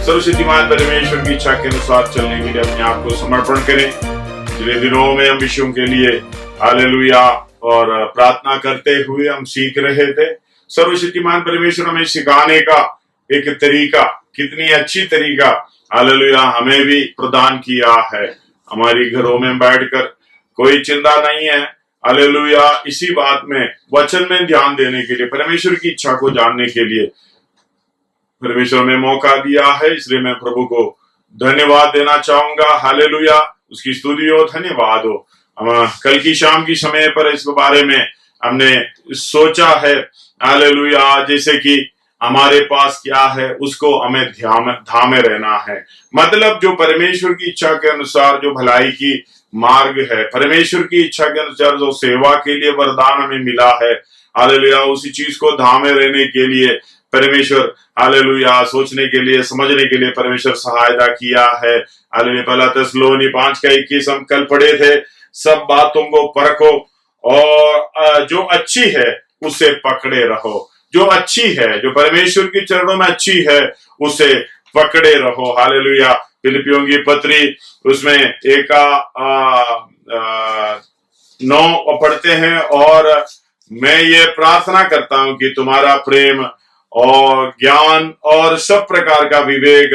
सर्वशक्तिमान परमेश्वर की इच्छा के अनुसार चलने के लिए अपने आप को समर्पण करें। पिछले दिनों में हम विषयों के लिए हालेलुया और प्रार्थना करते हुए हम सीख रहे थे। सर्वशक्तिमान परमेश्वर हमें सिखाने का एक तरीका, कितनी अच्छी तरीका हालेलुया हमें भी प्रदान किया है। हमारी घरों में बैठकर कोई चिंता नहीं है हालेलुया, इसी बात में वचन में ध्यान देने के लिए, परमेश्वर की इच्छा को जानने के लिए परमेश्वर ने मौका दिया है। इसलिए मैं प्रभु को धन्यवाद देना चाहूंगा। हालेलुया, उसकी स्तुति हो, धन्यवाद हो। कल की शाम की समय पर इस बारे में हमने सोचा है हालेलुया, जैसे कि हमारे पास क्या है उसको हमें थामे रहना है। मतलब जो परमेश्वर की इच्छा के अनुसार जो भलाई की मार्ग है, परमेश्वर की इच्छा के अनुसार जो सेवा के लिए वरदान हमें मिला है हालेलुया, उसी चीज को थामे रहने के लिए परमेश्वर हालेलुया सोचने के लिए, समझने के लिए परमेश्वर सहायता किया है। हालेलुया, पहला थिस्सलुनी 5:21 हम कल पढ़े थे। सब बातों को परखो और जो अच्छी है उसे पकड़े रहो। जो अच्छी है, जो परमेश्वर की चरणों में अच्छी है, उसे पकड़े रहो। हालेलुया, फिलिपियों की पत्री उसमें 9 पढ़ते हैं, और मैं ये प्रार्थना करता हूं कि तुम्हारा प्रेम और ज्ञान और सब प्रकार का विवेक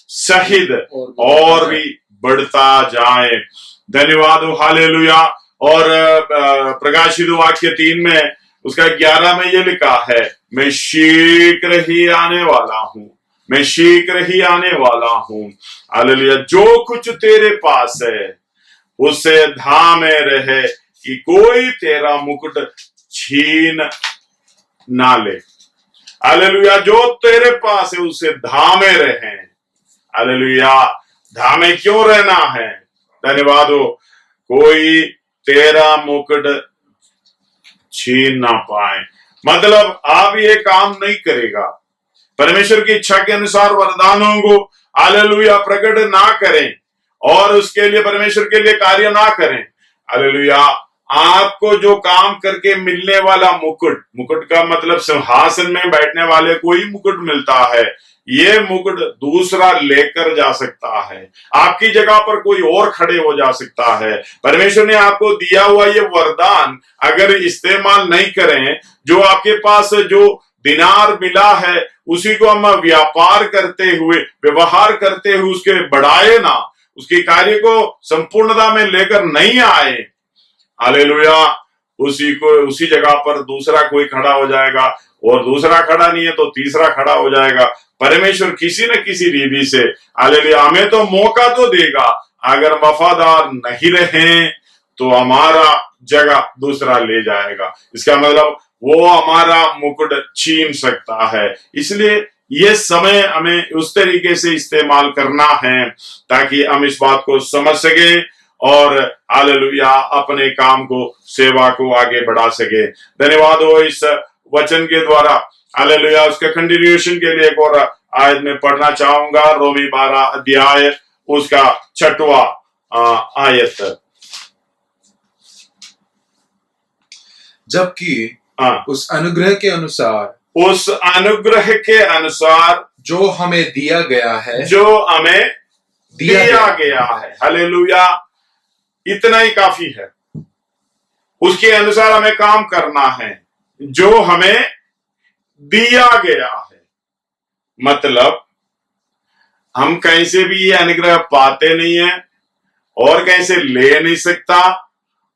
सहित और भी बढ़ता जाए। धन्यवाद हो। हालेलुया। और प्रकाशित वाक्य 3 में उसका 11 में ये लिखा है, मैं शीघ्र ही आने वाला हूं, मैं शीघ्र ही आने वाला हूं। हालेलुया, जो कुछ तेरे पास है उसे थामे रहे कि कोई तेरा मुकुट छीन ना ले। हालेलुया, जो तेरे पास है उसे थामे रहे। हालेलुया, थामे क्यों रहना है? धन्यवाद हो। कोई तेरा मुकुट छीन ना पाए। मतलब आप ये काम नहीं करेगा, परमेश्वर की इच्छा के अनुसार वरदानों को हालेलुया प्रकट ना करें और उसके लिए परमेश्वर के लिए कार्य ना करें। हालेलुया, आपको जो काम करके मिलने वाला मुकुट, मुकुट का मतलब सिंहासन में बैठने वाले को ही मुकुट मिलता है। ये मुकुट दूसरा लेकर जा सकता है, आपकी जगह पर कोई और खड़े हो जा सकता है। परमेश्वर ने आपको दिया हुआ ये वरदान अगर इस्तेमाल नहीं करें, जो आपके पास जो दिनार मिला है उसी को हम व्यापार करते हुए, व्यवहार करते हुए उसके बढ़ाए ना, उसके कार्य को संपूर्णता में लेकर नहीं आए, हालेलुया, उसी जगह पर दूसरा कोई खड़ा हो जाएगा, और दूसरा खड़ा नहीं है तो तीसरा खड़ा हो जाएगा। परमेश्वर किसी न किसी रीति से हालेलुया हमें तो मौका तो देगा। अगर वफादार नहीं रहे तो हमारा जगह दूसरा ले जाएगा। इसका मतलब वो हमारा मुकुट छीन सकता है। इसलिए ये समय हमें उस तरीके से इस्तेमाल करना है ताकि हम इस बात को समझ सके और हालेलुया अपने काम को, सेवा को आगे बढ़ा सके। धन्यवाद हो इस वचन के द्वारा। हालेलुया, उसके कंटिन्यूएशन के लिए एक और आयत में पढ़ना चाहूंगा, रोमी 12 अध्याय उसका 6वां आयत। जबकि उस अनुग्रह के अनुसार, उस अनुग्रह के अनुसार जो हमें दिया गया है, जो हमें दिया गया है, हालेलुया, इतना ही काफी है। उसके अनुसार हमें काम करना है जो हमें दिया गया है। मतलब हम कहीं से भी ये अनुग्रह पाते नहीं है, और कहीं से ले नहीं सकता,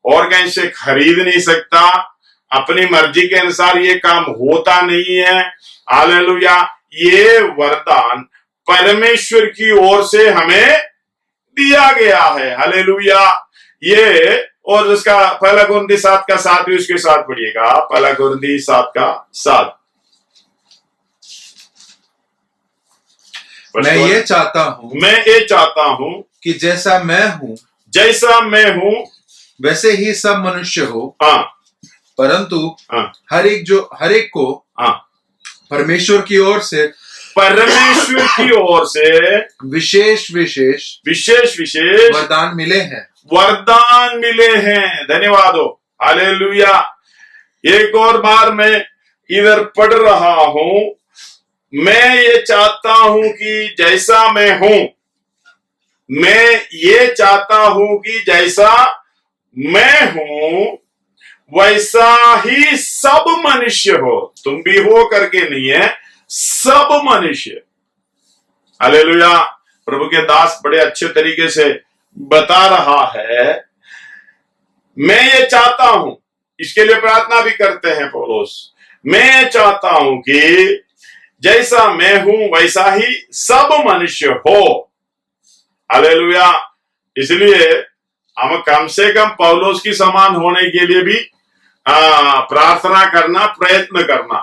और कहीं से खरीद नहीं सकता। अपनी मर्जी के अनुसार ये काम होता नहीं है। हालेलुया, ये वरदान परमेश्वर की ओर से हमें दिया गया है। हालेलुया, ये, और उसका 1 कुरिन्थी 7:7 भी उसके साथ पढ़िएगा। 1 कुरिन्थी 7:7। मैं ये चाहता हूं कि जैसा मैं हूं वैसे ही सब मनुष्य हो। परंतु हर एक को परमेश्वर की ओर से विशेष वरदान मिले हैं। धन्यवाद हो। हालेलुया, एक और बार मैं इधर पढ़ रहा हूं, मैं ये चाहता हूं कि जैसा मैं हूं, मैं ये चाहता हूं कि जैसा मैं हूं वैसा ही सब मनुष्य हो। तुम भी हो करके नहीं है, सब मनुष्य। हालेलुया। प्रभु के दास बड़े अच्छे तरीके से बता रहा है, मैं ये चाहता हूं, इसके लिए प्रार्थना भी करते हैं पौलुस। मैं चाहता हूं कि जैसा मैं हूं वैसा ही सब मनुष्य हो। हालेलुया। इसलिए हम कम से कम पौलुस की समान होने के लिए भी प्रार्थना करना, प्रयत्न करना।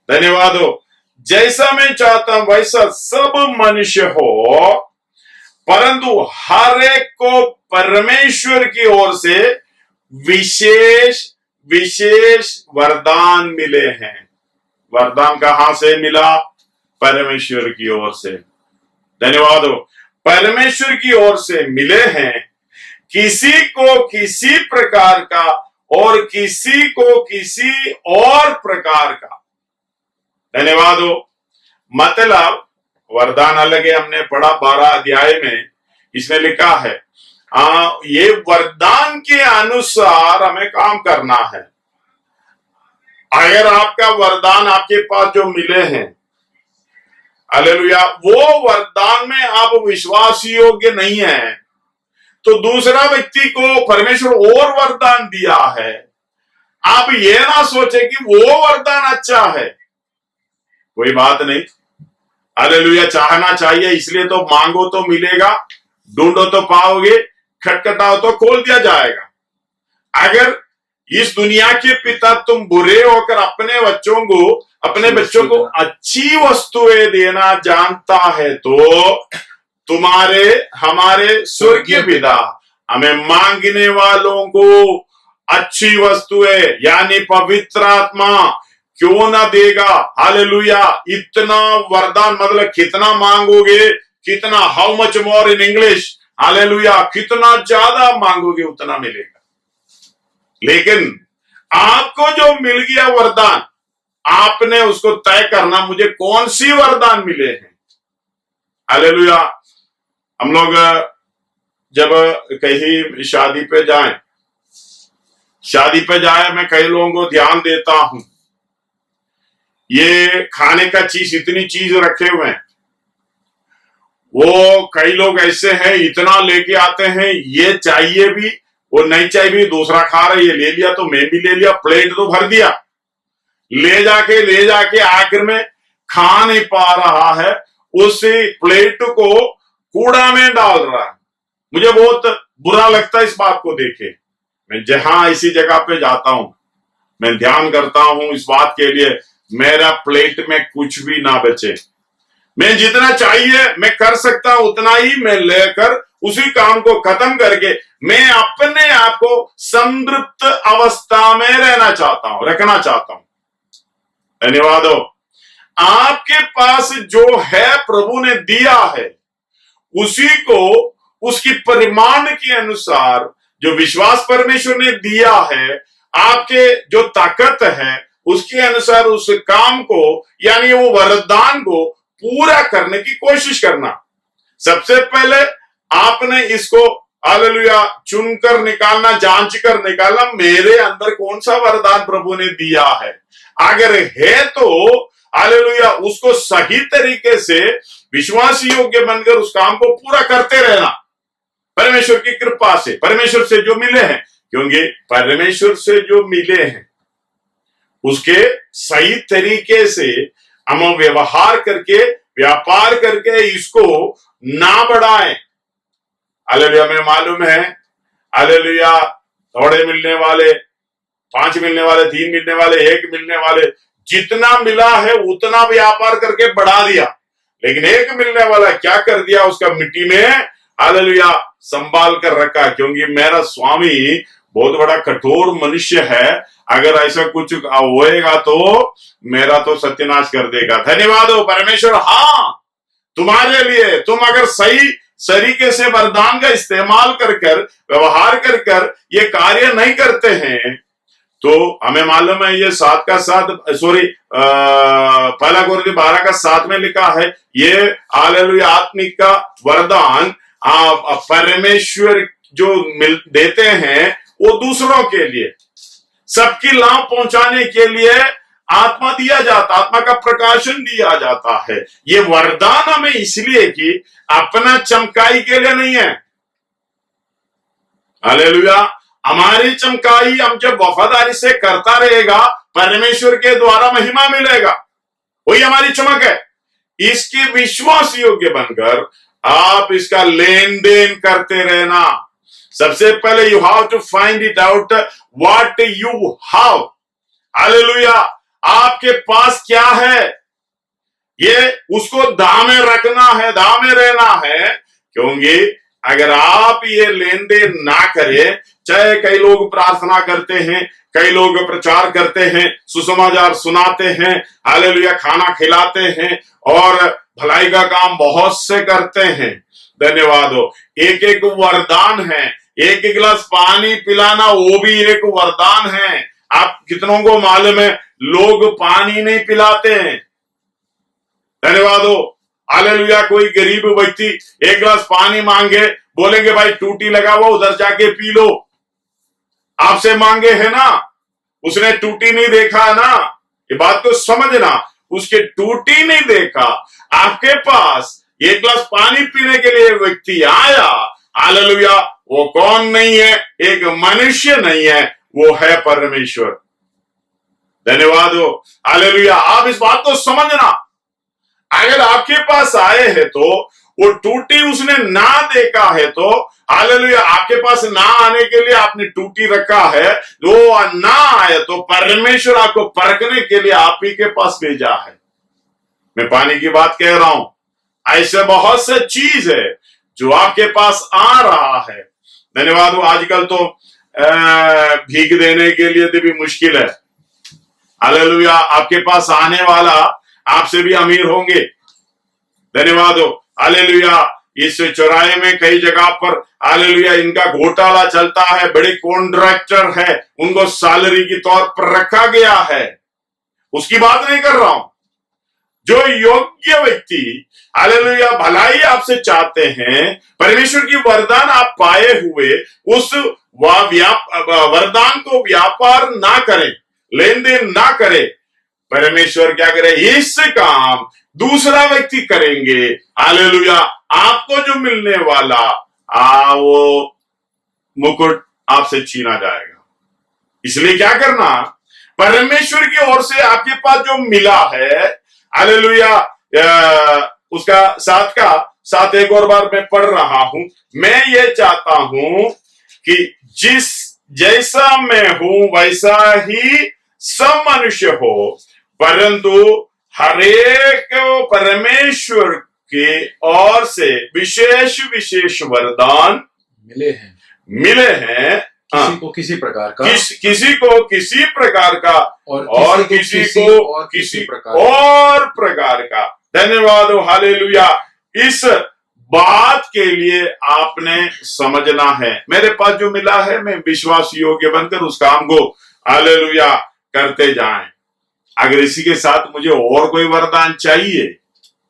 धन्यवाद हो। जैसा मैं चाहता हूं वैसा सब मनुष्य हो, परंतु हर एक को परमेश्वर की ओर से विशेष विशेष वरदान मिले हैं। वरदान कहां से मिला? परमेश्वर की ओर से। धन्यवाद हो। परमेश्वर की ओर से मिले हैं, किसी को किसी प्रकार का और किसी को किसी और प्रकार का। धन्यवाद हो। मतलब वरदान अलग है, हमने पढ़ा 12 अध्याय में, इसमें लिखा है ये वरदान के अनुसार हमें काम करना है। अगर आपका वरदान आपके पास जो मिले हैं, हालेलुया, वो वरदान में आप विश्वास योग्य नहीं है, तो दूसरा व्यक्ति को परमेश्वर और वरदान दिया है, आप ये ना सोचे कि वो वरदान अच्छा है। कोई बात नहीं, हालेलुया। चाहना चाहिए, इसलिए तो मांगो तो मिलेगा, ढूंढो तो पाओगे, खटखटाओ तो खोल दिया जाएगा। अगर इस दुनिया के पिता तुम बुरे होकर अपने बच्चों को अच्छी वस्तुएं देना जानता है, तो तुम्हारे हमारे स्वर्गीय पिता हमें मांगने वालों को अच्छी वस्तुएं यानी पवित्र आत्मा क्यों ना देगा। हालेलुया। इतना वरदान मतलब कितना मांगोगे, कितना, how much more in English, hallelujah, कितना ज्यादा मांगोगे उतना मिलेगा। लेकिन आपको जो मिल गया वरदान, आपने उसको तय करना, मुझे कौन सी वरदान मिले हैं। हालेलुया। हम लोग जब कहीं शादी पे जाए, मैं कई लोगों को ध्यान देता हूं, ये खाने का चीज, इतनी चीज रखे हुए हैं, वो कई लोग ऐसे हैं इतना लेके आते हैं, ये चाहिए भी वो नहीं चाहिए भी, दूसरा खा रहा है, ये ले लिया तो मैं भी ले लिया, प्लेट तो भर दिया, ले जाके आखिर में खा नहीं पा रहा है, उसी प्लेट को कूड़ा में डाल रहा है। मुझे बहुत बुरा लगता है इस बात को देखे। मैं जहां इसी जगह पे जाता हूं, मैं ध्यान करता हूं इस बात के लिए, मेरा प्लेट में कुछ भी ना बचे। मैं जितना चाहिए मैं कर सकता हूं उतना ही मैं लेकर उसी काम को खत्म करके मैं अपने आप को संतृप्त अवस्था में रखना चाहता हूं। धन्यवाद हो। आपके पास जो है प्रभु ने दिया है, उसी को उसकी परिमाण के अनुसार जो विश्वास परमेश्वर ने दिया है, आपके जो ताकत है उसके अनुसार उस काम को यानी वो वरदान को पूरा करने की कोशिश करना। सबसे पहले आपने इसको हालेलुया चुनकर निकालना, जांच कर निकालना, मेरे अंदर कौन सा वरदान प्रभु ने दिया है। अगर है तो हालेलुया उसको सही तरीके से विश्वास योग्य बनकर उस काम को पूरा करते रहना, परमेश्वर की कृपा से, परमेश्वर से जो मिले हैं, क्योंकि परमेश्वर से जो मिले हैं उसके सही तरीके से हम व्यवहार करके, व्यापार करके इसको ना बढ़ाएं। हालेलुया। में मालूम है, हालेलुया, थोड़े मिलने वाले, 5 मिलने वाले, 3 मिलने वाले, 1 मिलने वाले, जितना मिला है उतना व्यापार करके बढ़ा दिया। लेकिन 1 मिलने वाला क्या कर दिया, उसका मिट्टी में हालेलुया संभाल कर रखा, क्योंकि मेरा स्वामी बहुत बड़ा कठोर मनुष्य है, अगर ऐसा कुछ होएगा तो मेरा तो सत्यानाश कर देगा। धन्यवाद हो परमेश्वर। हाँ, तुम्हारे लिए तुम अगर सही तरीके से वरदान का इस्तेमाल कर व्यवहार कर ये कार्य नहीं करते हैं, तो हमें मालूम है ये 7 का 7 सॉरी 1 कोरिन्थियों 12 का 7 में लिखा है, ये हालेलुया आत्मिक का वरदान परमेश्वर जो देते हैं वो दूसरों के लिए, सबकी लाभ पहुंचाने के लिए आत्मा दिया जाता, आत्मा का प्रकाशन दिया जाता है। ये वरदान हमें इसलिए कि अपना चमकाई के लिए नहीं है। हालेलुया, हमारी चमकाई हम जब वफादारी से करता रहेगा, परमेश्वर के द्वारा महिमा मिलेगा, वही हमारी चमक है। इसके विश्वास योग्य बनकर आप इसका लेन देन करते रहना। सबसे पहले you have to find it out what you have. Hallelujah, आपके पास क्या है, ये उसको दामे रखना है, दामे रहना है। क्योंकि अगर आप ये लेन देन ना करें, चाहे कई लोग प्रार्थना करते हैं, कई लोग प्रचार करते हैं, सुसमाचार सुनाते हैं, हालेलुया खाना खिलाते हैं और भलाई का काम बहुत से करते हैं, धन्यवाद हो। एक एक वरदान है, एक एक गिलास पानी पिलाना वो भी एक वरदान है। आप कितनों को मालूम है लोग पानी नहीं पिलाते हैं, धन्यवाद हो। हालेलुया, कोई गरीब व्यक्ति एक गिलास पानी मांगे, बोलेंगे भाई टूटी लगा हुआ उधर जाके पी लो। आपसे मांगे है ना, उसने टूटी नहीं देखा है ना, ये बात को समझना, उसके टूटी नहीं देखा। आपके पास एक गिलास पानी पीने के लिए व्यक्ति आया, हालेलुया, वो कौन नहीं है, एक मनुष्य नहीं है, वो है परमेश्वर, धन्यवाद हो। हालेलुया, आप इस बात को समझना, अगर आपके पास आए हैं तो वो टूटी उसने ना देखा है, तो हालेलुया आपके पास ना आने के लिए आपने टूटी रखा है, वो ना आए तो परमेश्वर आपको परखने के लिए आप ही के पास भेजा है। मैं पानी की बात कह रहा हूं, ऐसे बहुत से चीज है जो आपके पास आ रहा है, धन्यवाद हो। आजकल तो भीख देने के लिए तो भी मुश्किल है, हालेलुया, आपके पास आने वाला आपसे भी अमीर होंगे, धन्यवाद हो। हालेलुया, इस चौराहे में कई जगह पर हालेलुया इनका घोटाला चलता है, बड़े कॉन्ट्रैक्टर है, उनको सैलरी की तौर पर रखा गया है, उसकी बात नहीं कर रहा हूं। जो योग्य व्यक्ति हालेलुया भलाई आपसे चाहते हैं, परमेश्वर की वरदान आप पाए हुए उस वरदान को व्यापार ना करें, लेन देन ना करें, परमेश्वर क्या करे, इस काम दूसरा व्यक्ति करेंगे। हालेलुया, आपको जो मिलने वाला वो मुकुट आपसे छीना जाएगा। इसलिए क्या करना, परमेश्वर की ओर से आपके पास जो मिला है, हालेलुया, उसका 7 का 7 एक और बार मैं पढ़ रहा हूं। मैं ये चाहता हूं कि जैसा मैं हूं वैसा ही सब मनुष्य हो, परंतु हरेक परमेश्वर के ओर से विशेष विशेष वरदान मिले हैं। किसी को किसी प्रकार का, किसी को किसी प्रकार का, और किसी को किसी और प्रकार का, धन्यवाद हो। हालेलुया, इस बात के लिए आपने समझना है, मेरे पास जो मिला है मैं विश्वास योग्य बनकर उस काम को हालेलुया करते जाएं। अगर इसी के साथ मुझे और कोई वरदान चाहिए,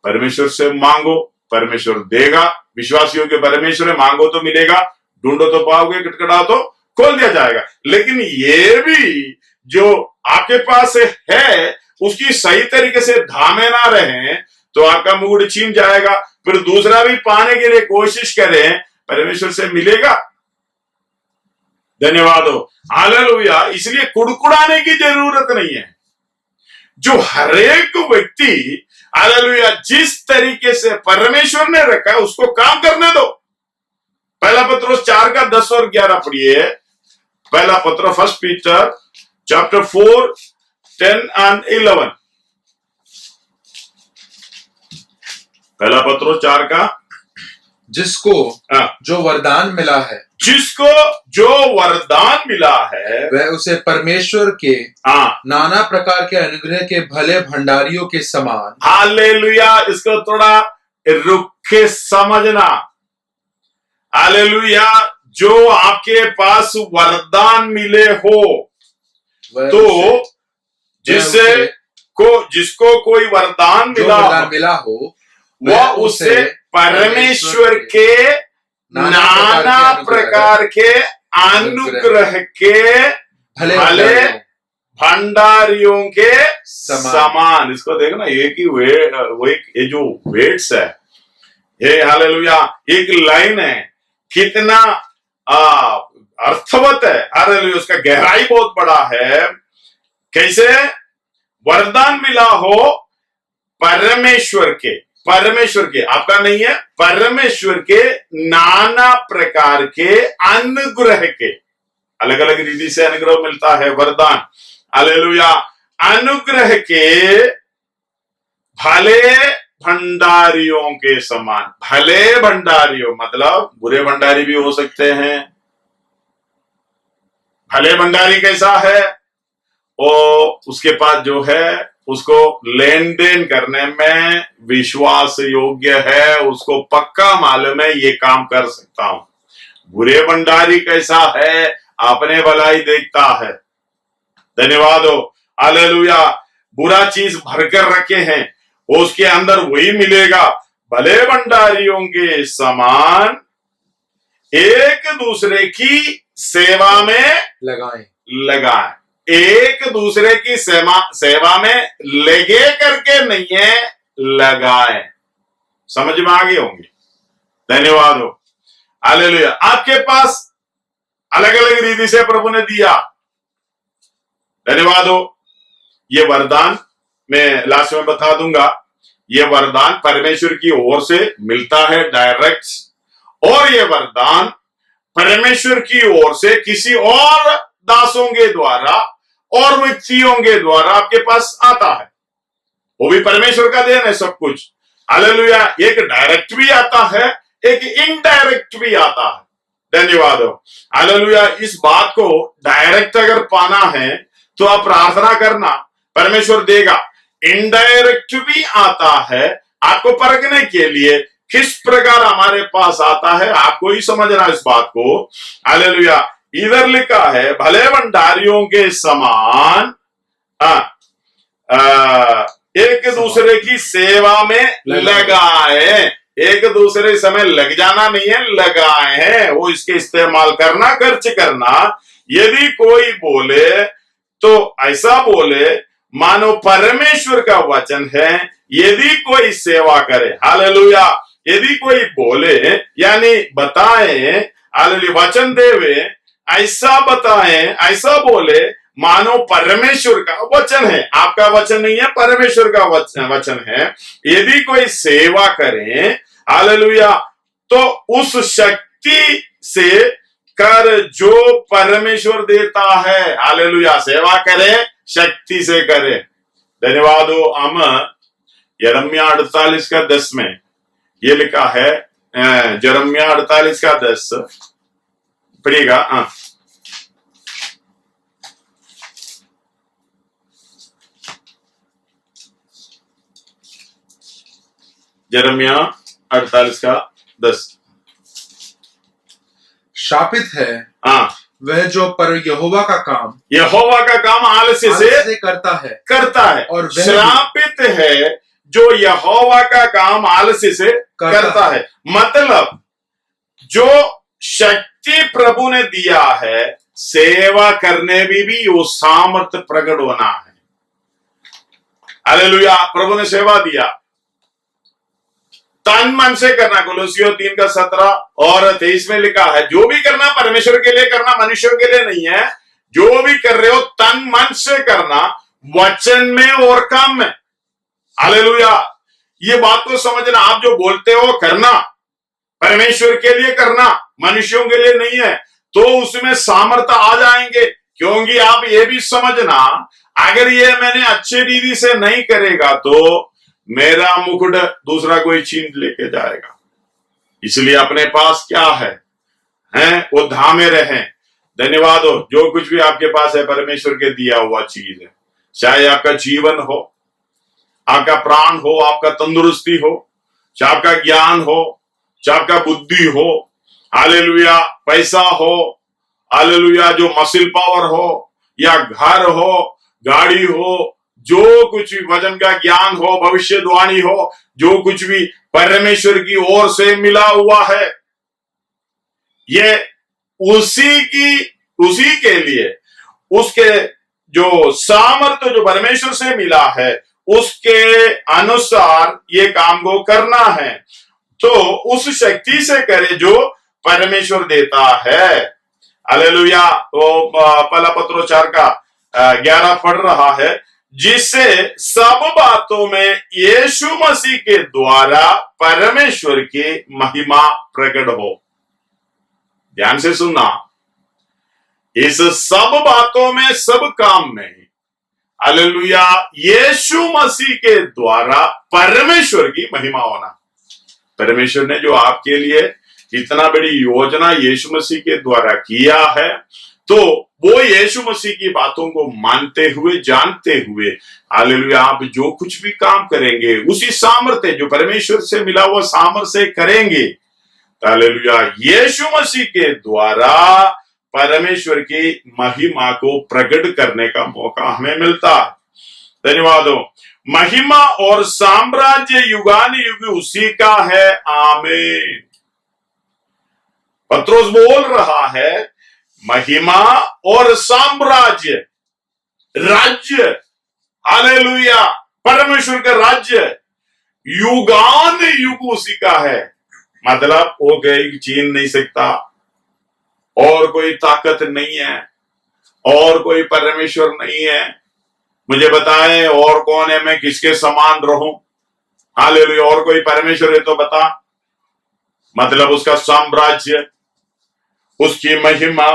परमेश्वर से मांगो, परमेश्वर देगा। विश्वास योग्य परमेश्वर है, मांगो तो मिलेगा, ढूंढो तो पाओगे, खटखटाओ तो खोल दिया जाएगा। लेकिन ये भी जो आपके पास है उसकी सही तरीके से धामे ना रहे तो आपका मुकुट छीन जाएगा। फिर दूसरा भी पाने के लिए कोशिश करें, परमेश्वर से मिलेगा, धन्यवाद हो। हालेलुया, इसलिए कुड़कुड़ाने की जरूरत नहीं है। जो हरेक व्यक्ति हालेलुया जिस तरीके से परमेश्वर ने रखा है उसको काम करने दो। पहला पत्रोस 4 का 10 और 11 पढ़िए। पहला पत्र, फर्स्ट पीटर चैप्टर 4 10 and 11। पहला पत्रोस 4 का, जिसको जो वरदान मिला है, जिसको जो वरदान मिला है वह उसे परमेश्वर के नाना प्रकार के अनुग्रह के भले भंडारियों के समान, हालेलुया, इसको थोड़ा रुके समझना। हालेलुया, जो आपके पास वरदान मिले हो तो जिसको कोई वरदान मिला हो वह उसे परमेश्वर के नाना प्रकार के अनुग्रह के भले भंडारियों के समान। इसको देखना, एक ही ये जो वेट्स है, ये हालेलुया एक लाइन है, कितना अर्थवत है। हालेलुया, उसका गहराई बहुत बड़ा है। कैसे वरदान मिला हो परमेश्वर के, आपका नहीं है, परमेश्वर के नाना प्रकार के अनुग्रह के। अलग अलग रीति से अनुग्रह मिलता है, वरदान। हालेलुया, अनुग्रह के भले भंडारियों के समान। भले भंडारियों मतलब बुरे भंडारी भी हो सकते हैं। भले भंडारी कैसा है? उसके पास जो है उसको लेन देन करने में विश्वास योग्य है, उसको पक्का मालूम है ये काम कर सकता हूं। बुरे भंडारी कैसा है? अपने भलाई देखता है। धन्यवाद हो, हालेलुया। बुरा चीज भरकर रखे हैं, उसके अंदर वही मिलेगा। भले भंडारियों के समान एक दूसरे की सेवा में लगाएं। एक दूसरे की सेवा में लगे करके नहीं है, लगाएं। समझ में आ गए होंगे। धन्यवाद हो, हालेलुया। आपके पास अलग अलग रीति से प्रभु ने दिया। धन्यवाद हो। ये वरदान मैं लास्ट में बता दूंगा। ये वरदान परमेश्वर की ओर से मिलता है डायरेक्ट, और ये वरदान परमेश्वर की ओर से किसी और दासों के द्वारा और व्यक्तियों के द्वारा आपके पास आता है। वो भी परमेश्वर का देन है सब कुछ। हालेलुया। एक डायरेक्ट भी आता है, एक इनडायरेक्ट भी आता है। धन्यवाद हो, हालेलुया। इस बात को डायरेक्ट अगर पाना है तो आप प्रार्थना करना, परमेश्वर देगा। इनडायरेक्ट भी आता है, आपको परखने के लिए किस प्रकार हमारे पास आता है, आपको ही समझना इस बात को। हालेलुया। इधर लिखा है भले भंडारियों के समान एक दूसरे की सेवा में लगाए। एक दूसरे समय लग जाना नहीं है, लगाए हैं। वो इसके इस्तेमाल करना, खर्च करना। यदि कोई बोले तो ऐसा बोले मानो परमेश्वर का वचन है। यदि कोई सेवा करे, हालेलुया, यदि कोई बोले यानी बताए, हालेलुया, वचन देवे, ऐसा बताएं, ऐसा बोले मानो परमेश्वर का वचन है। आपका वचन नहीं है, परमेश्वर का वचन है। यदि कोई सेवा करें, हालेलुया, तो उस शक्ति से कर जो परमेश्वर देता है। हालेलुया। सेवा करें, शक्ति से करें। धन्यवाद हो। हम यिर्मयाह 48:10 में ये लिखा है, यिर्मयाह 48:10 पढ़िएगा। यिर्मयाह 48:10 शापित है वह जो पर यहोवा का काम आलस्य से करता है और श्रापित है जो यहोवा का काम आलस्य से करता है। मतलब जो शक्ति प्रभु ने दिया है सेवा करने में भी वो सामर्थ्य प्रकट होना है। हालेलुया। प्रभु ने सेवा दिया, तन मन से करना। कोलोसियों 3:17 और 23 में लिखा है, जो भी करना परमेश्वर के लिए करना, मनुष्यों के लिए नहीं है। जो भी कर रहे हो तन मन से करना, वचन में और काम में। हालेलुया। ये बात को समझना, आप जो बोलते हो करना, परमेश्वर के लिए करना, मनुष्यों के लिए नहीं है, तो उसमें सामर्थ्य आ जाएंगे। क्योंकि आप ये भी समझना, अगर ये मैंने अच्छे रीति से नहीं करेगा तो मेरा मुकुट दूसरा कोई छीन लेके जाएगा। इसलिए अपने पास क्या है वो धामे रहें। धन्यवाद हो। जो कुछ भी आपके पास है परमेश्वर के दिया हुआ चीज है। चाहे आपका जीवन हो, आपका प्राण हो, आपका तंदुरुस्ती हो, चाहे आपका ज्ञान हो, चाहे आपका बुद्धि हो, हालेलुया, पैसा हो, हालेलुया, जो मसल पावर हो, या घर हो, गाड़ी हो, जो कुछ भी वचन का ज्ञान हो, भविष्यवाणी हो, जो कुछ भी परमेश्वर की ओर से मिला हुआ है, ये उसी के लिए, उसके जो सामर्थ्य जो परमेश्वर से मिला है उसके अनुसार ये काम को करना है। तो उस शक्ति से करे जो परमेश्वर देता है। हालेलुया। तो पहला पत्रोस 4 का 11 पढ़ रहा है, जिससे सब बातों में यीशु मसीह के द्वारा परमेश्वर की महिमा प्रकट हो। ध्यान से सुनना, इस सब बातों में, सब काम में, हालेलुया, यीशु मसीह के द्वारा परमेश्वर की महिमा होना। परमेश्वर ने जो आपके लिए इतना बड़ी योजना यीशु मसीह के द्वारा किया है, तो वो यीशु मसीह की बातों को मानते हुए, जानते हुए, हालेलुया, आप जो कुछ भी काम करेंगे उसी सामर्थ्य जो परमेश्वर से मिला हुआ सामर्थ्य से करेंगे। हालेलुया, यीशु मसीह के द्वारा परमेश्वर की महिमा को प्रकट करने का मौका हमें मिलता है। धन्यवाद हो। महिमा और साम्राज्य युगान युग उसी का है। आमीन। पत्रोस बोल रहा है, महिमा और साम्राज्य, राज्य, हालेलुया, परमेश्वर का राज्य युगान युग उसी का है। मतलब वो कोई छीन नहीं सकता, और कोई ताकत नहीं है, और कोई परमेश्वर नहीं है। मुझे बताएं और कौन है, मैं किसके समान रहूं? हालेलुया। और कोई परमेश्वर है तो बता। मतलब उसका साम्राज्य, उसकी महिमा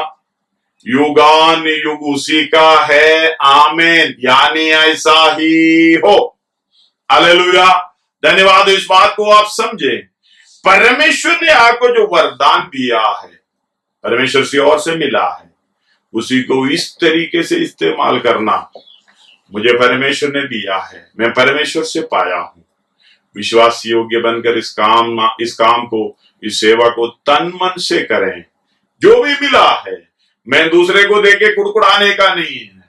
युगान युग उसी का है। आमीन। यानी ऐसा ही हो। हालेलुया। धन्यवाद। इस बात को आप समझे, परमेश्वर ने आपको जो वरदान दिया है, परमेश्वर से और से मिला है, उसी को इस तरीके से इस्तेमाल करना। मुझे परमेश्वर ने दिया है, मैं परमेश्वर से पाया हूं। विश्वास योग्य बनकर इस काम को, इस सेवा को तन मन से करें। जो भी मिला है, मैं दूसरे को देके कुड़कुड़ाने का नहीं है।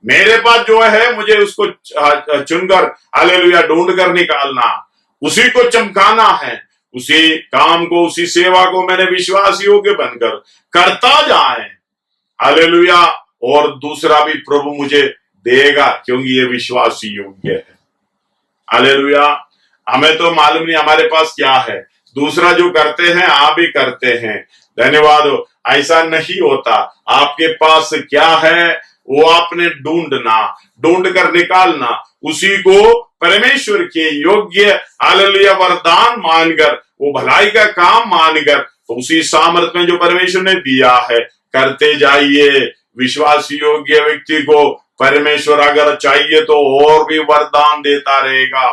मेरे पास जो है, मुझे उसको चुनकर, हालेलुया, ढूंढ कर निकालना, उसी को चमकाना है। उसी काम को, उसी सेवा को मैंने विश्वास योग्य बनकर करता जाए। हालेलुया। और दूसरा भी प्रभु मुझे देगा, क्योंकि ये विश्वास योग्य है। हालेलुया। हमें तो मालूम नहीं हमारे पास क्या है, दूसरा जो करते हैं आप भी करते हैं। धन्यवाद हो। ऐसा नहीं होता। आपके पास क्या है वो आपने ढूंढ कर निकालना, उसी को परमेश्वर के योग्य, हालेलुया, वरदान मानकर, वो भलाई का काम मानकर, तो उसी सामर्थ्य में जो परमेश्वर ने दिया है करते जाइए। विश्वास योग्य व्यक्ति को परमेश्वर अगर चाहिए तो और भी वरदान देता रहेगा।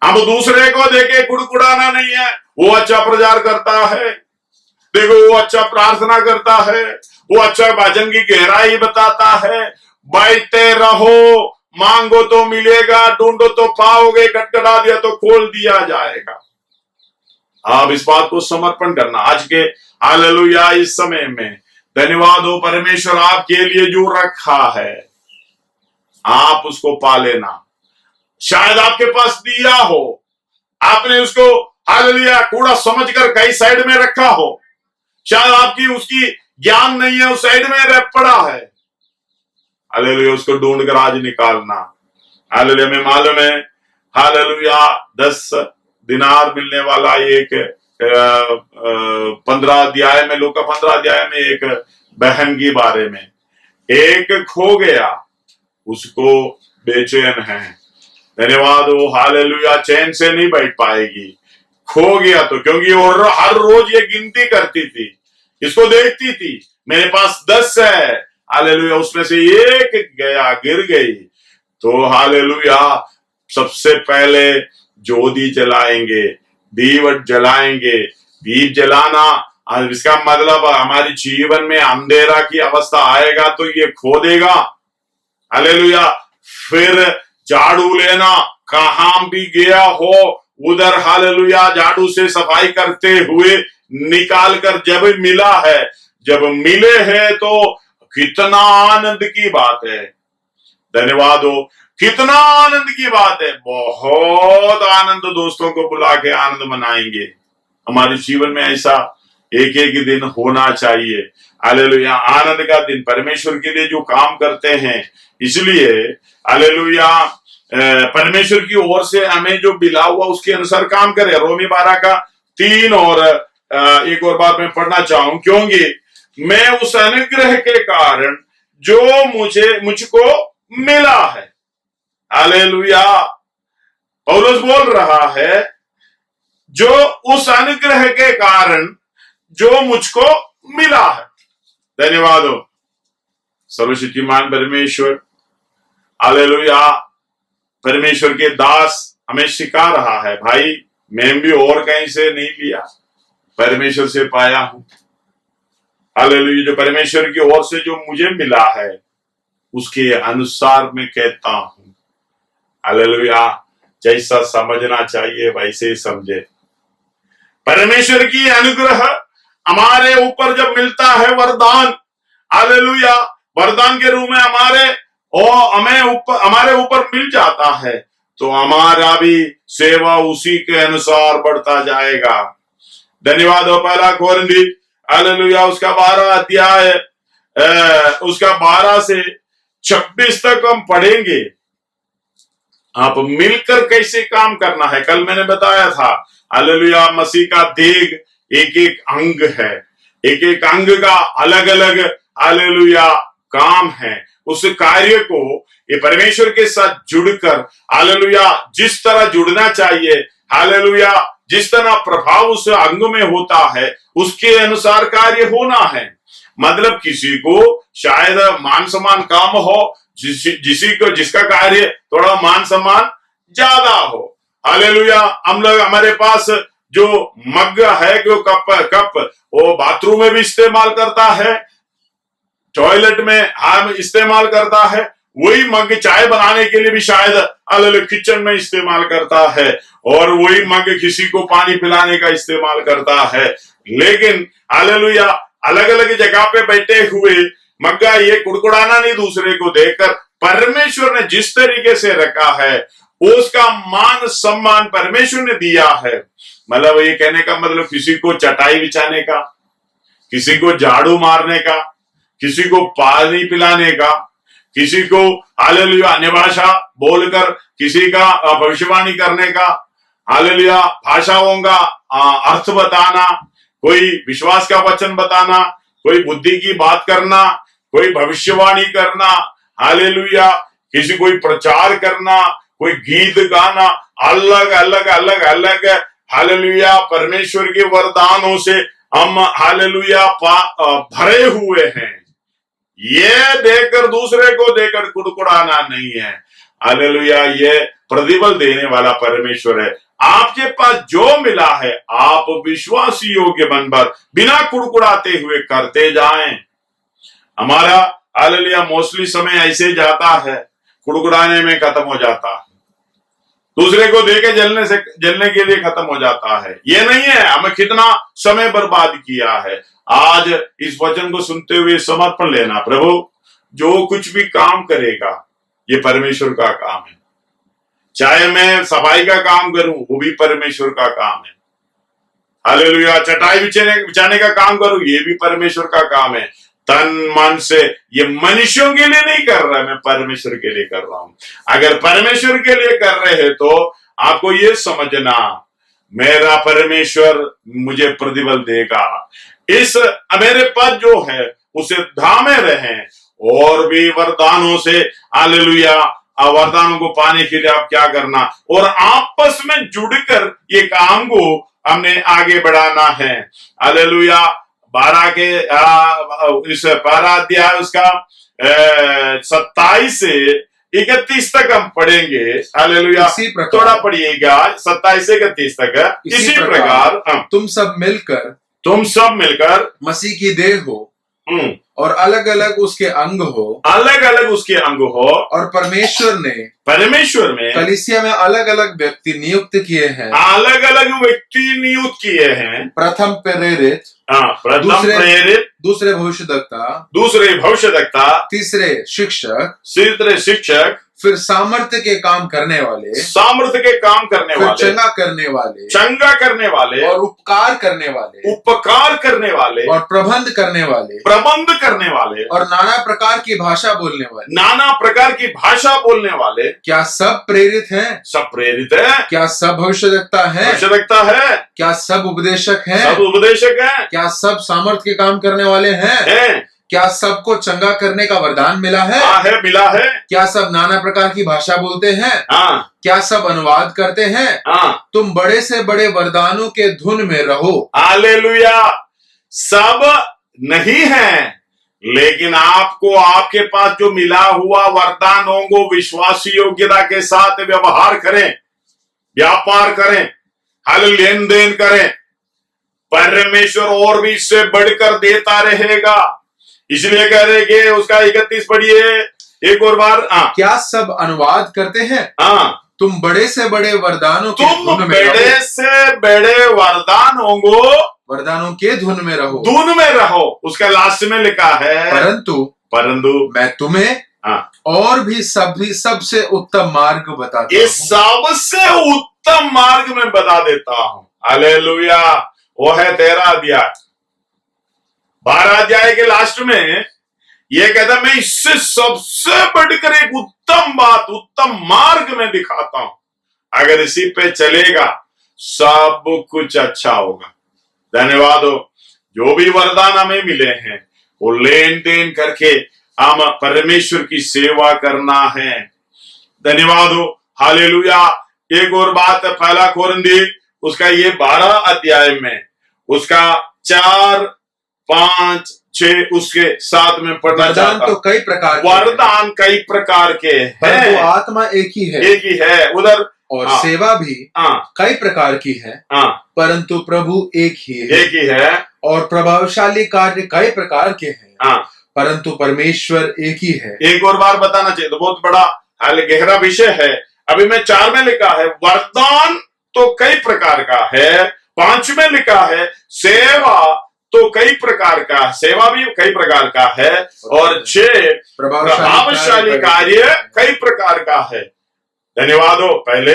अब दूसरे को देके कुड़कुड़ाना नहीं है। वो अच्छा प्रचार करता है, देखो वो अच्छा प्रार्थना करता है, वो अच्छा भजन की गहराई बताता है। बैठते रहो, मांगो तो मिलेगा, ढूंढो तो पाओगे, खटखटा दिया तो खोल दिया जाएगा। आप इस बात को समर्पण करना आज के, हालेलुया, इस समय में। धन्यवाद हो। परमेश्वर आपके लिए जो रखा है, आप उसको पा लेना। शायद आपके पास दिया हो, आपने उसको, हालेलुया, कूड़ा समझकर कहीं साइड में रखा हो। शायद आपकी उसकी ज्ञान नहीं है, उस साइड में रह पड़ा है। हालेलुया, उसको ढूंढ कर आज निकालना। हालेलुया। में मालूम है, हालेलुया, 10 दिनार मिलने वाला एक 15 अध्याय में, लूका 15 अध्याय में एक बहन के बारे में, एक खो गया, उसको बेचैन है। धन्यवाद हो। हालेलुया। चैन से नहीं बैठ पाएगी, खो गया तो, क्योंकि वो हर रोज ये गिनती करती थी, इसको देखती थी, मेरे पास 10 है। हालेलुया। उसमें से एक गया, गिर गई। तो हालेलुया, सबसे पहले ज्योति जलाएंगे, दीवट जलाएंगे। दीप जलाना, इसका मतलब हमारे जीवन में अंधेरा की अवस्था आएगा तो ये खो देगा। हालेलुया। फिर झाड़ू लेना, कहां भी गया हो उधर, हालेलुया, झाड़ू से सफाई करते हुए निकाल कर, जब मिला है, जब मिले हैं तो कितना आनंद की बात है। धन्यवाद हो, कितना आनंद की बात है। बहुत आनंद, दोस्तों को बुला के आनंद मनाएंगे। हमारे जीवन में ऐसा एक एक दिन होना चाहिए। हालेलुया, आनंद का दिन परमेश्वर के लिए जो काम करते हैं, इसलिए हालेलुया परमेश्वर की ओर से हमें जो मिला हुआ उसके अनुसार काम करें। रोमी 12 का 3 और एक और बात मैं पढ़ना चाहूं, क्योंकि मैं उस अनुग्रह के कारण जो मुझको मिला है। हालेलुया, पौलुस बोल रहा है, जो उस अनुग्रह के कारण जो मुझको मिला है। धन्यवाद हो, सर्वशक्तिमान परमेश्वर। हालेलुया, परमेश्वर के दास हमें सिखा रहा है, भाई मैं भी और कहीं से नहीं लिया, परमेश्वर से पाया हूं। हालेलुया, जो परमेश्वर की ओर से जो मुझे मिला है उसके अनुसार मैं कहता हूं। हालेलुया, जैसा समझना चाहिए वैसे समझे। परमेश्वर की अनुग्रह हमारे ऊपर जब मिलता है वरदान, हालेलुया, वरदान के रूप में हमारे ऊपर मिल जाता है, तो हमारा भी सेवा उसी के अनुसार बढ़ता जाएगा। धन्यवाद हो। पहला कोरिन्थी हालेलुया उसका 12 अध्याय उसका 12 से 26 तक हम पढ़ेंगे। आप मिलकर कैसे काम करना है, कल मैंने बताया था। हालेलुया, मसीह का देह एक एक अंग है, एक एक अंग का अलग अलग हालेलुया काम है। उस कार्य को ये परमेश्वर के साथ जुड़कर हालेलुया जिस तरह जुड़ना चाहिए, हालेलुया जिस तरह प्रभाव उस अंग में होता है उसके अनुसार कार्य होना है। मतलब किसी को शायद मान सम्मान कम हो, जिसका कार्य थोड़ा मान सम्मान ज्यादा हो। हालेलुया, हम लोग हमारे पास जो मग है, जो कप वो बाथरूम में भी इस्तेमाल करता है, टॉयलेट में हम इस्तेमाल करता है, वही मग चाय बनाने के लिए भी शायद अलग किचन में इस्तेमाल करता है, और वही मग किसी को पानी पिलाने का इस्तेमाल करता है। लेकिन हालेलुया अलग अलग जगह पे बैठे हुए मग्गा ये कुड़कुड़ाना नहीं दूसरे को देखकर, परमेश्वर ने जिस तरीके से रखा है उसका मान सम्मान परमेश्वर ने दिया है। मतलब ये कहने का मतलब किसी को चटाई बिछाने का, किसी को झाड़ू मारने का, किसी को पानी पिलाने का, किसी को हालेलुया अन्य भाषा बोलकर किसी का भविष्यवाणी करने का, हालेलुया भाषाओं का अर्थ बताना, कोई विश्वास का वचन बताना, कोई बुद्धि की बात करना, कोई भविष्यवाणी करना, हालेलुया किसी कोई प्रचार करना, कोई गीत गाना, अलग अलग अलग अलग हालेलुया परमेश्वर के वरदानों से हम हालेलुया भरे हुए हैं। ये देखकर दूसरे को देखकर कुड़कुड़ाना नहीं है। हालेलुया, ये प्रतिफल देने वाला परमेश्वर है। आपके पास जो मिला है आप विश्वासी योग्य बनकर बिना कुड़कुड़ाते हुए करते जाएं। हमारा हालेलुया मोस्टली समय ऐसे जाता है, कुड़कुड़ाने में खत्म हो जाता है, दूसरे को देके जलने के लिए खत्म हो जाता है। ये नहीं है हमें कितना समय बर्बाद किया है। आज इस वचन को सुनते हुए समर्पण लेना, प्रभु जो कुछ भी काम करेगा ये परमेश्वर का काम है। चाहे मैं सफाई का काम करूं वो भी परमेश्वर का काम है। हालेलुया, चटाई बिछाने का काम करूं ये भी परमेश्वर का काम है। तन मन से ये मनुष्यों के लिए नहीं कर रहा, मैं परमेश्वर के लिए कर रहा हूं। अगर परमेश्वर के लिए कर रहे हैं तो आपको ये समझना मेरा परमेश्वर मुझे प्रतिफल देगा। इस मेरे पद जो है उसे धामे रहें और भी वरदानों से हालेलुया वरदानों को पाने के लिए आप क्या करना, और आपस में जुड़कर ये काम को हमने आगे बढ़ाना है। हालेलुया 12 के इस 12 अध्याय उसका 27 से 31 तक हम पढ़ेंगे। हालेलुया थोड़ा पढ़िएगा 27 से 31 तक। इसी प्रकार तुम सब मिलकर मसीह की देह हो और अलग अलग उसके अंग हो, अलग अलग उसके अंग हो, और परमेश्वर में कलीसिया में अलग अलग व्यक्ति नियुक्त किए हैं, अलग अलग व्यक्ति नियुक्त किए हैं। प्रथम प्रेरित, दूसरे भविष्यद्वक्ता, तीसरे शिक्षक, फिर सामर्थ्य के काम करने वाले, फिर चंगा करने वाले, और उपकार करने वाले, और प्रबंध करने वाले, और नाना प्रकार की भाषा बोलने वाले। क्या सब प्रेरित हैं? सब प्रेरित है। क्या सब भविष्यद्वक्ता है? क्या सब उपदेशक हैं? क्या सब सामर्थ्य के काम करने वाले हैं? क्या सबको चंगा करने का वरदान मिला है? मिला है। क्या सब नाना प्रकार की भाषा बोलते हैं? क्या सब अनुवाद करते हैं? तुम बड़े से बड़े वरदानों के धुन में रहो। हालेलुया। सब नहीं है, लेकिन आपको आपके पास जो मिला हुआ वरदानों को विश्वासी योग्यता के साथ व्यवहार करें, व्यापार करें, लेन देन करें। परमेश्वर और भी इससे बढ़कर देता रहेगा। इसलिए कह रहे कि उसका 31 पढ़िए एक और बार। क्या सब अनुवाद करते हैं? तुम बड़े से बड़े वरदानों के धुन में रहो। उसका लास्ट में लिखा है, परंतु मैं तुम्हें और भी सबसे उत्तम मार्ग बताता हूं। सबसे उत्तम मार्ग में बता देता हूं। हालेलुया। वो है 13 अध्याय। 12 अध्याय के लास्ट में ये कहता, मैं इससे सबसे बढ़कर एक उत्तम मार्ग में दिखाता हूं। अगर इसी पे चलेगा सब कुछ अच्छा होगा। धन्यवाद हो। जो भी वरदान हमें मिले हैं वो लेन देन करके हम परमेश्वर की सेवा करना है। धन्यवाद हो। हालेलुया। एक और बात, पहला कोरिन्थी उसका ये 12 अध्याय में उसका 4, 5, 6 उसके साथ में पढ़ना चाहता। तो कई प्रकार वरदान कई प्रकार के हैं, आत्मा एक ही है उधर, और सेवा भी कई प्रकार की है, परंतु प्रभु एक ही है। और प्रभावशाली कार्य कई प्रकार के हैं, परंतु परमेश्वर एक ही है। एक और बार बताना चाहिए, तो बहुत बड़ा गहरा विषय है। अभी मैं 4 में लिखा है वरदान तो कई प्रकार का है, 5 में लिखा है सेवा तो कई प्रकार का, सेवा भी कई प्रकार का है, और 6 प्रभावशाली कार्य कई प्रकार का है। धन्यवाद हो। पहले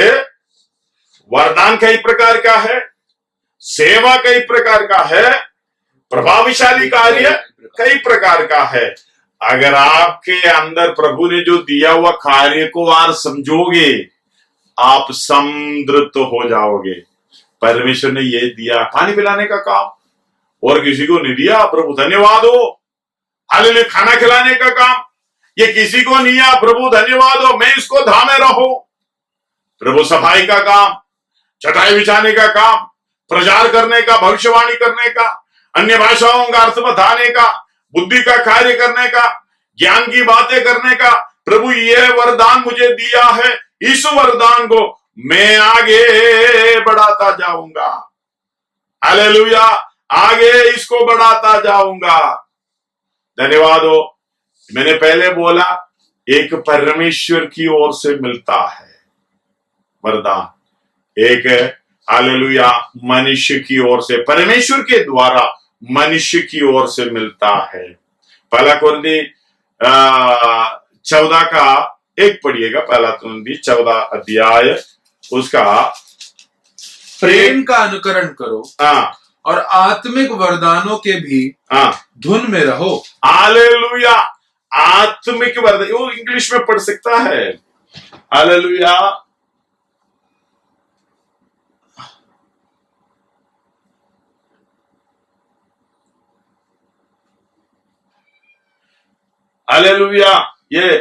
वरदान कई प्रकार का है, सेवा कई प्रकार का है, प्रभावशाली कार्य कई प्रकार का है। अगर आपके अंदर प्रभु ने जो दिया हुआ कार्य को आप समझोगे, आप समृद्ध हो जाओगे। परमेश्वर ने ये दिया पानी पिलाने का काम, और किसी को नहीं दिया। प्रभु धन्यवाद हो। हालेलुया। खाना खिलाने का काम ये किसी को नहीं है। प्रभु धन्यवाद हो, मैं इसको धामे रहो। प्रभु सफाई का काम, चटाई बिछाने का काम, प्रचार करने का, भविष्यवाणी करने का, अन्य भाषाओं का अर्थ बताने का, बुद्धि का कार्य करने का, ज्ञान की बातें करने का, प्रभु ये वरदान मुझे दिया है। इस वरदान को मैं आगे बढ़ाता जाऊंगा। हालेलुया। आगे इसको बढ़ाता जाऊंगा। धन्यवाद हो। मैंने पहले बोला एक परमेश्वर की ओर से मिलता है वरदान, एक हालेलुया मनुष्य की ओर से, परमेश्वर के द्वारा मनुष्य की ओर से मिलता है। पहला कोरिन्थी 14 का 1 पढ़िएगा। पहला कोरिन्थी 14 अध्याय उसका प्रेम का अनुकरण करो और आत्मिक वरदानों के भी धुन में रहो। हालेलुया। आत्मिक वरदान, वो इंग्लिश में पढ़ सकता है। हालेलुया। हालेलुया। ये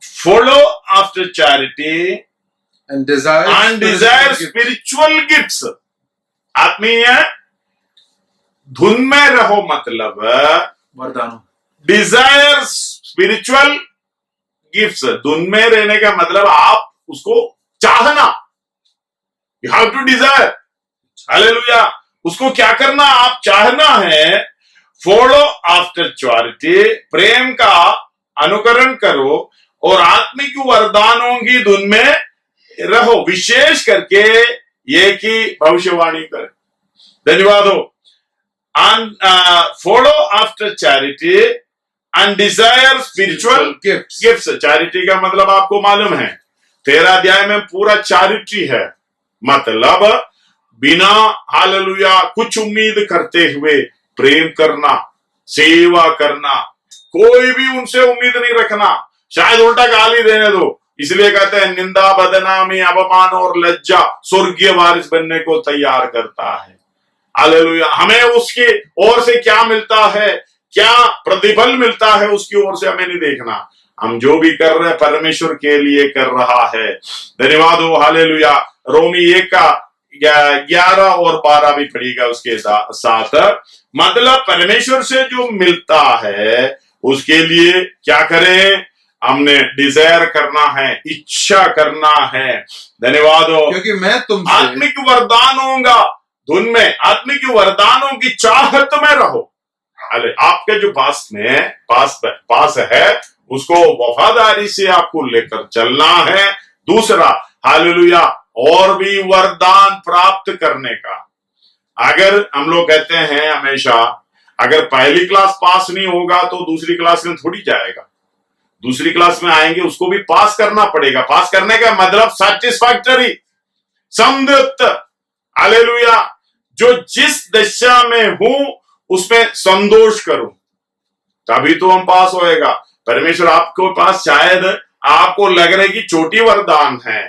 follow after charity and desire spiritual gifts। आत्मीय धुन में रहो मतलब वरदानों, डिजायर स्पिरिचुअल गिफ्ट्स। धुन में रहने का मतलब आप उसको चाहना, you have to desire. Hallelujah. उसको क्या करना? आप चाहना है। फॉलो आफ्टर चैरिटी, प्रेम का अनुकरण करो और आत्मिक वरदानों की धुन में रहो, विशेष करके ये कि भविष्यवाणी करें। धन्यवाद हो। Follow after charity and desire spiritual gifts. Charity का मतलब आपको मालूम है, 13 अध्याय में पूरा चैरिटी है, मतलब बिना हालेलुया कुछ उम्मीद करते हुए प्रेम करना, सेवा करना, कोई भी उनसे उम्मीद नहीं रखना, शायद उल्टा गाली देने दो, इसलिए कहते हैं निंदा, बदनामी, अपमान और लज्जा स्वर्गीय वारिस बनने को तैयार करता है। हालेलुया। हमें उसकी ओर से क्या मिलता है, क्या प्रतिफल मिलता है, उसकी ओर से हमें नहीं देखना। हम जो भी कर रहे हैं परमेश्वर के लिए कर रहा है। धन्यवाद हो। हालेलुया। रोमी 1 का 11 और 12 भी पढ़िएगा उसके साथ। मतलब परमेश्वर से जो मिलता है उसके लिए क्या करें, हमने डिजायर करना है, इच्छा करना है। धन्यवाद हो। क्योंकि मैं तुमसे आत्मिक वरदानों का धुन में, आत्मिक वरदानों की चाहत में रहो। अरे आपके जो पास है उसको वफादारी से आपको लेकर चलना है। दूसरा, हालेलुया, और भी वरदान प्राप्त करने का। अगर हम लोग कहते हैं हमेशा, अगर पहली क्लास पास नहीं होगा तो दूसरी क्लास में थोड़ी जाएगा, दूसरी क्लास में आएंगे उसको भी पास करना पड़ेगा। पास करने का मतलब सैटिस्फैक्टरी, संतृप्त, हालेलुया, जो जिस दशा में हूं उसमें संतोष करूं, तभी तो हम पास होएगा। परमेश्वर आपको पास शायद आपको लग रहा है कि छोटी वरदान है,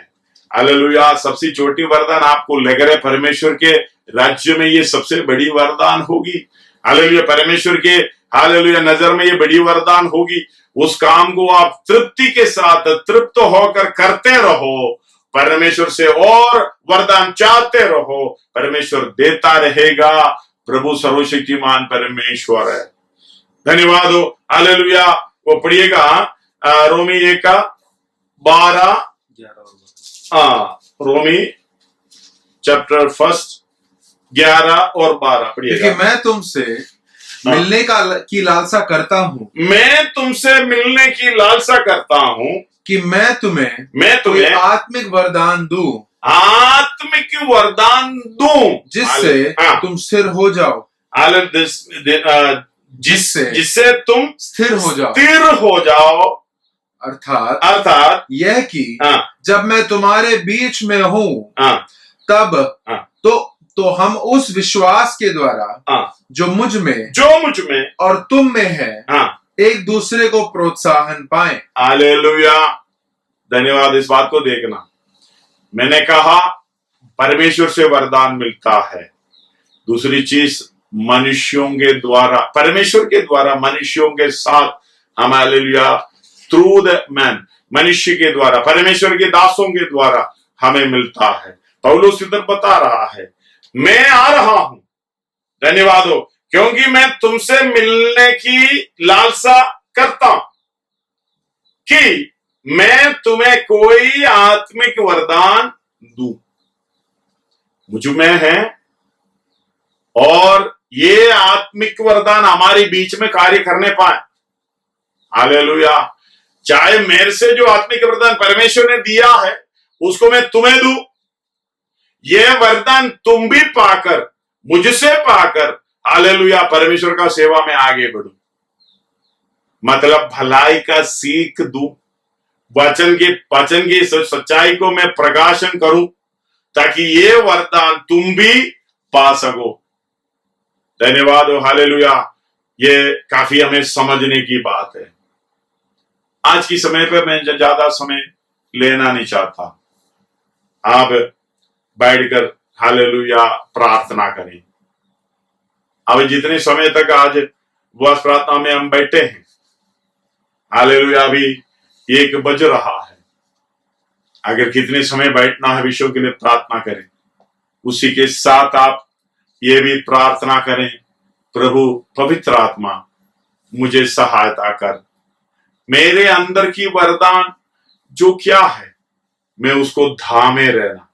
हालेलुया, सबसे छोटी वरदान आपको लग रहा है, परमेश्वर के राज्य में ये सबसे बड़ी वरदान होगी। हालेलुया, परमेश्वर के हालेलुया नजर में ये बड़ी वरदान होगी। उस काम को आप तृप्ति के साथ तृप्त होकर करते रहो, परमेश्वर से और वरदान चाहते रहो, परमेश्वर देता रहेगा। प्रभु सर्वशक्तिमान परमेश्वर है। धन्यवाद हो। हालेलुया। वो पढ़िएगा रोमी 1 का 12, रोमी चैप्टर 1 11 और 12 पढ़िएगा। क्योंकि मैं तुमसे मिलने की लालसा करता हूँ, मैं तुमसे मिलने की लालसा करता हूँ कि मैं तुम्हें आत्मिक वरदान दूं, आत्मिक वरदान दूं, जिससे तुम स्थिर हो जाओ, जिससे तुम स्थिर हो जाओ। अर्थात यह कि जब मैं तुम्हारे बीच में हूँ तब तो हम उस विश्वास के द्वारा जो मुझ में और तुम में है एक दूसरे को प्रोत्साहन पाएं। हालेलुया। धन्यवाद। इस बात को देखना, मैंने कहा परमेश्वर से वरदान मिलता है। दूसरी चीज, मनुष्यों के द्वारा, परमेश्वर के द्वारा मनुष्यों के साथ हम, हालेलुया, थ्रू द मैन, मनुष्य के द्वारा, परमेश्वर के दासों के द्वारा हमें मिलता है। पौलुस इधर बता रहा है, मैं आ रहा हूं, धन्यवाद हो, क्योंकि मैं तुमसे मिलने की लालसा करता हूं कि मैं तुम्हें कोई आत्मिक वरदान दूं, मुझ में है, और ये आत्मिक वरदान हमारे बीच में कार्य करने पाए। हालेलुया। चाहे मेरे से जो आत्मिक वरदान परमेश्वर ने दिया है उसको मैं तुम्हें दूं, ये वरदान तुम भी पाकर, मुझसे पाकर, हालेलुया, परमेश्वर का सेवा में आगे बढ़ूं, मतलब भलाई का सीख दूं, वचन की सच्चाई को मैं प्रकाशन करूं, ताकि ये वरदान तुम भी पा सको। धन्यवाद हो। हालेलुया। ये काफी हमें समझने की बात है। आज की समय पे मैं ज्यादा समय लेना नहीं चाहता, आप बैठकर हालेलुया प्रार्थना करें। अब जितने समय तक आज उपवास प्रार्थना में हम बैठे हैं, हालेलुया, अभी 1 बज रहा है, अगर कितने समय बैठना है विषयों के लिए प्रार्थना करें। उसी के साथ आप ये भी प्रार्थना करें, प्रभु पवित्र आत्मा मुझे सहायता कर, मेरे अंदर की वरदान जो क्या है मैं उसको धामे रहना,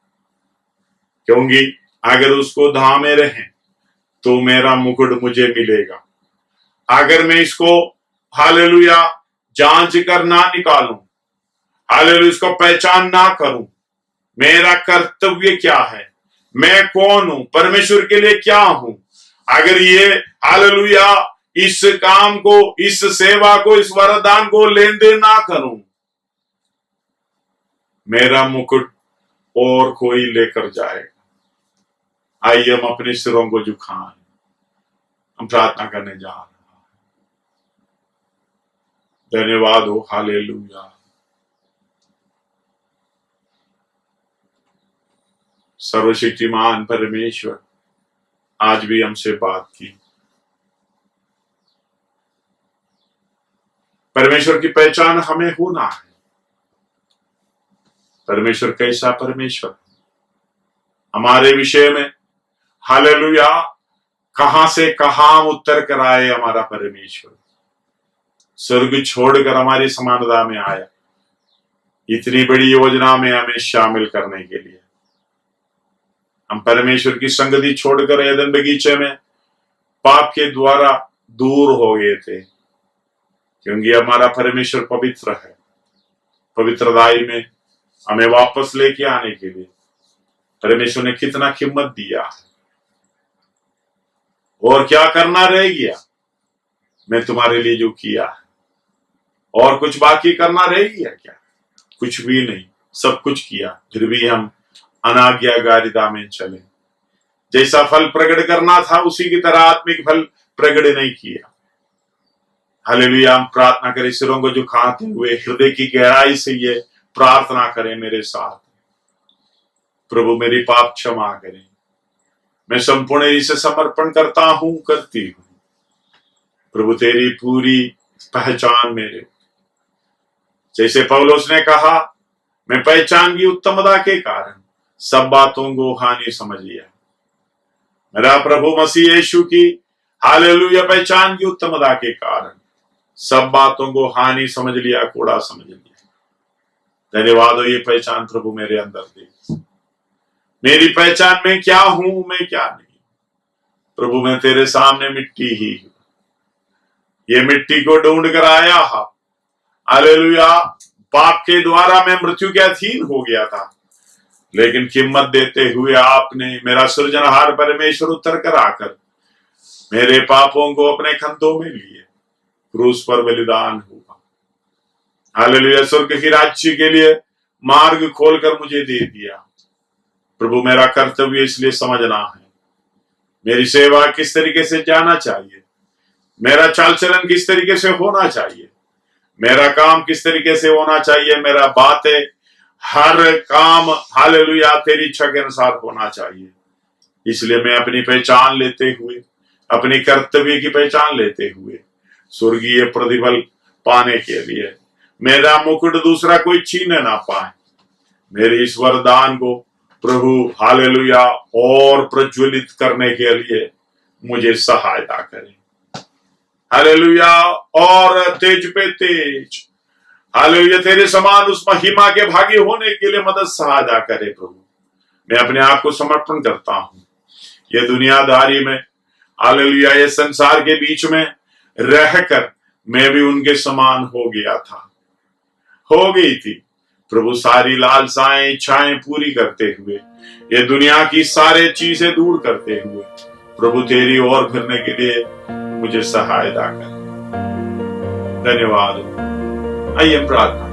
क्योंकि अगर उसको धामे रहें तो मेरा मुकुट मुझे मिलेगा, अगर मैं इसको हालेलुया जांच कर ना निकालूं, हालेलुया इसको पहचान ना करूं, मेरा कर्तव्य क्या है, मैं कौन हूं, परमेश्वर के लिए क्या हूं, अगर ये हालेलुया इस काम को, इस सेवा को, इस वरदान को लेन देन ना करूं, मेरा मुकुट और कोई लेकर जाएगा। आइए हम अपने सिरों को झुकाएं, हम प्रार्थना करने जा रहे हैं। धन्यवाद हो, हालेलुया। सर्वशक्तिमान परमेश्वर आज भी हमसे बात की। परमेश्वर की पहचान हमें होना है। परमेश्वर कैसा परमेश्वर, हमारे विषय में हालेलुया कहां से कहां उत्तर कराए हमारा परमेश्वर, स्वर्ग छोड़कर हमारी समानता में आया, इतनी बड़ी योजना में हमें शामिल करने के लिए। हम परमेश्वर की संगति छोड़कर एदन बगीचे में पाप के द्वारा दूर हो गए थे, क्योंकि हमारा परमेश्वर पवित्र है। पवित्रताई में हमें वापस लेके आने के लिए परमेश्वर ने कितना कीमत दिया है। और क्या करना रह गया, मैं तुम्हारे लिए जो किया है, और कुछ बाकी करना रह गया क्या? कुछ भी नहीं, सब कुछ किया। फिर भी हम अनाज्ञाकारिता में चले। जैसा फल प्रकट करना था उसी की तरह आत्मिक फल प्रकट नहीं किया। हालेलुया। हम प्रार्थना करें, सिरों को झुकाते हुए हृदय की गहराई से ये प्रार्थना करें मेरे साथ। प्रभु मेरी पाप क्षमा करें, मैं संपूर्ण इसे समर्पण करता हूं, करती हूं। प्रभु तेरी पूरी पहचान मेरे, जैसे पौलुस ने कहा, मैं पहचान की उत्तमता के कारण सब बातों को हानि समझ लिया। मेरा प्रभु मसीह यीशु की हालेलुया पहचान की उत्तमता के कारण सब बातों को हानि समझ लिया, कूड़ा समझ लिया। धन्यवाद हो ये पहचान प्रभु मेरे अंदर दे। मेरी पहचान में क्या हूं, मैं क्या नहीं। प्रभु मैं तेरे सामने मिट्टी ही हूं। ये मिट्टी को ढूंढ कर आया हा। हालेलुया। पाप के द्वारा मैं मृत्यु के अधीन हो गया था, लेकिन कीमत देते हुए आपने मेरा सृजनहार परमेश्वर उतर कर आकर मेरे पापों को अपने कंधों में लिए क्रूस पर बलिदान हुआ। हालेलुया। स्वर्ग की राज्य के लिए मार्ग खोलकर मुझे दे दिया। प्रभु मेरा कर्तव्य इसलिए समझना है, मेरी सेवा किस तरीके से जाना चाहिए, मेरा चाल चलन किस तरीके से होना चाहिए, मेरा काम किस तरीके से होना चाहिए, मेरा बातें हर काम हालेलुया तेरी इच्छा के अनुसार होना चाहिए। इसलिए मैं अपनी पहचान लेते हुए, अपनी कर्तव्य की पहचान लेते हुए स्वर्गीय प्रतिफल पाने के लिए मेरा मुकुट दूसरा कोई छीन ना पाए, मेरे इस वरदान को प्रभु हालेलुया और प्रज्वलित करने के लिए मुझे सहायता करें। हालेलुया। और तेज पे तेज हालेलुया तेरे समान उस महिमा के भागी होने के लिए मदद सहायता करे। प्रभु मैं अपने आप को समर्पण करता हूं। ये दुनियादारी में हालेलुया ये संसार के बीच में रहकर मैं भी उनके समान हो गया था, हो गई थी। प्रभु सारी लालसाएं इच्छाएं पूरी करते हुए, ये दुनिया की सारे चीजें दूर करते हुए प्रभु तेरी ओर फिरने के लिए मुझे सहायता कर। धन्यवाद। आइए प्रार्थना